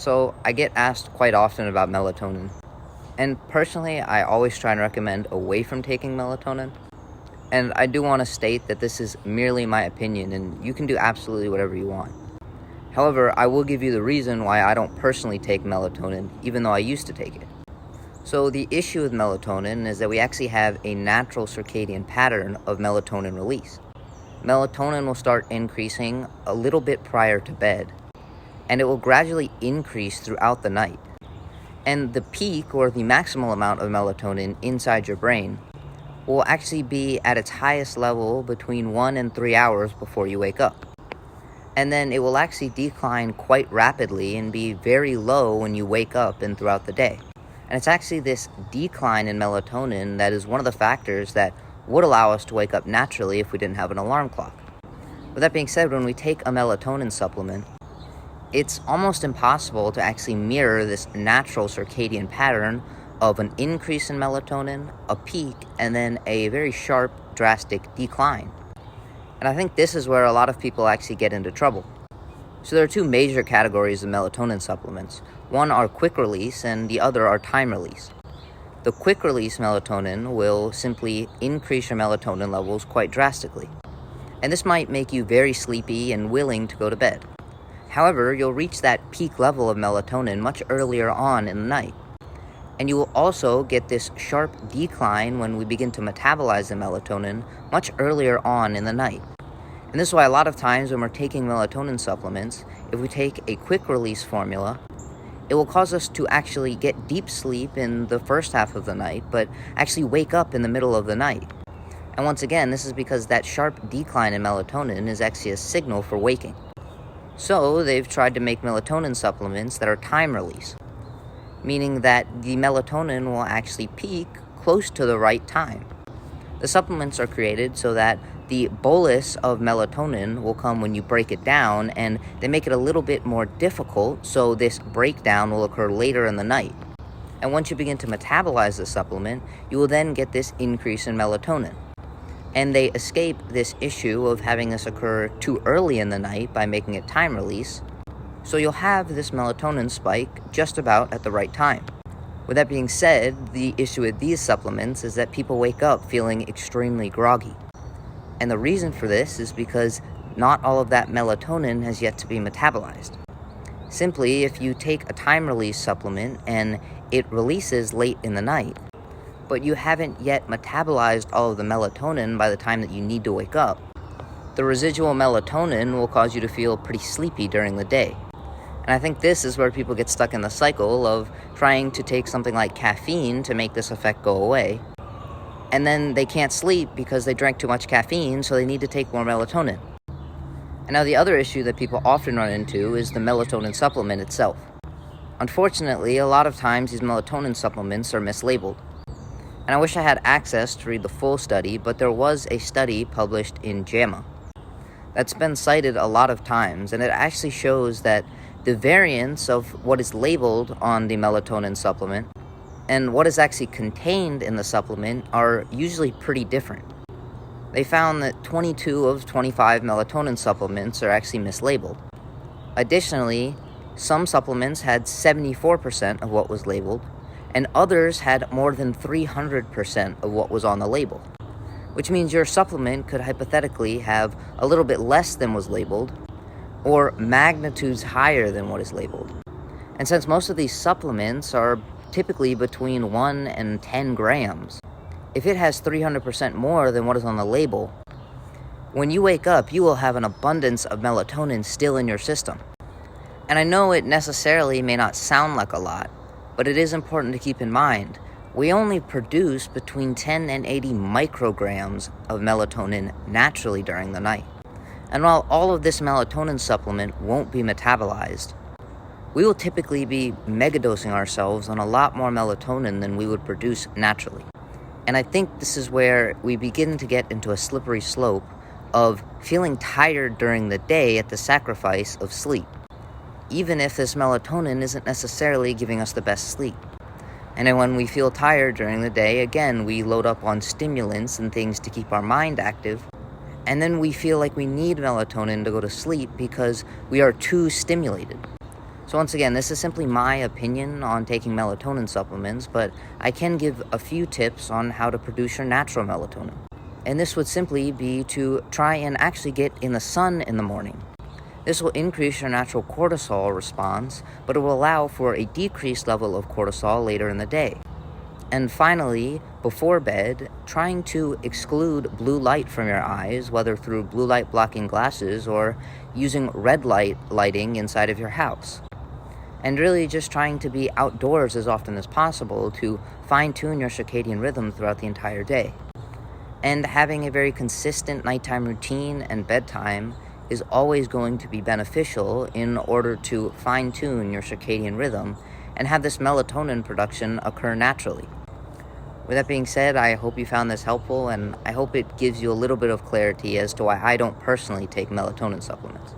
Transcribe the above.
So, I get asked quite often about melatonin. And personally, I always try and recommend away from taking melatonin. And I do want to state that this is merely my opinion, and you can do absolutely whatever you want. However, I will give you the reason why I don't personally take melatonin, even though I used to take it. So, the issue with melatonin is that we actually have a natural circadian pattern of melatonin release. Melatonin will start increasing a little bit prior to bed, and it will gradually increase throughout the night. And the peak, or the maximal amount of melatonin inside your brain, will actually be at its highest level between 1 and 3 hours before you wake up. And then it will actually decline quite rapidly and be very low when you wake up and throughout the day. And it's actually this decline in melatonin that is one of the factors that would allow us to wake up naturally if we didn't have an alarm clock. With that being said, when we take a melatonin supplement, it's almost impossible to actually mirror this natural circadian pattern of an increase in melatonin, a peak, and then a very sharp, drastic decline. And I think this is where a lot of people actually get into trouble. So there are two major categories of melatonin supplements. One are quick release and the other are time release. The quick release melatonin will simply increase your melatonin levels quite drastically. And this might make you very sleepy and willing to go to bed. However, you'll reach that peak level of melatonin much earlier on in the night. And you will also get this sharp decline when we begin to metabolize the melatonin much earlier on in the night. And this is why a lot of times when we're taking melatonin supplements, if we take a quick release formula, it will cause us to actually get deep sleep in the first half of the night, but actually wake up in the middle of the night. And once again, this is because that sharp decline in melatonin is actually a signal for waking. So they've tried to make melatonin supplements that are time release, meaning that the melatonin will actually peak close to the right time. The supplements are created so that the bolus of melatonin will come when you break it down, and they make it a little bit more difficult, so this breakdown will occur later in the night. And once you begin to metabolize the supplement, you will then get this increase in melatonin. And they escape this issue of having this occur too early in the night by making it time release, so you'll have this melatonin spike just about at the right time. With that being said, the issue with these supplements is that people wake up feeling extremely groggy. And the reason for this is because not all of that melatonin has yet to be metabolized. Simply, if you take a time release supplement and it releases late in the night, but you haven't yet metabolized all of the melatonin by the time that you need to wake up, the residual melatonin will cause you to feel pretty sleepy during the day. And I think this is where people get stuck in the cycle of trying to take something like caffeine to make this effect go away, and then they can't sleep because they drank too much caffeine, so they need to take more melatonin. And now the other issue that people often run into is the melatonin supplement itself. Unfortunately, a lot of times these melatonin supplements are mislabeled. And I wish I had access to read the full study, but there was a study published in JAMA that's been cited a lot of times, and it actually shows that the variance of what is labeled on the melatonin supplement and what is actually contained in the supplement are usually pretty different. They found that 22 of 25 melatonin supplements are actually mislabeled. Additionally, some supplements had 74% of what was labeled, and others had more than 300% of what was on the label, which means your supplement could hypothetically have a little bit less than was labeled, or magnitudes higher than what is labeled. And since most of these supplements are typically between 1 and 10 grams, if it has 300% more than what is on the label, when you wake up, you will have an abundance of melatonin still in your system. And I know it necessarily may not sound like a lot, but it is important to keep in mind, we only produce between 10 and 80 micrograms of melatonin naturally during the night. And while all of this melatonin supplement won't be metabolized, we will typically be megadosing ourselves on a lot more melatonin than we would produce naturally. And I think this is where we begin to get into a slippery slope of feeling tired during the day at the sacrifice of sleep, even if this melatonin isn't necessarily giving us the best sleep. And then when we feel tired during the day, again, we load up on stimulants and things to keep our mind active, and then we feel like we need melatonin to go to sleep because we are too stimulated. So once again, this is simply my opinion on taking melatonin supplements, but I can give a few tips on how to produce your natural melatonin. And this would simply be to try and actually get in the sun in the morning. This will increase your natural cortisol response, but it will allow for a decreased level of cortisol later in the day. And finally, before bed, trying to exclude blue light from your eyes, whether through blue light blocking glasses or using red light lighting inside of your house. And really just trying to be outdoors as often as possible to fine-tune your circadian rhythm throughout the entire day. And having a very consistent nighttime routine and bedtime is always going to be beneficial in order to fine-tune your circadian rhythm and have this melatonin production occur naturally. With that being said, I hope you found this helpful, and I hope it gives you a little bit of clarity as to why I don't personally take melatonin supplements.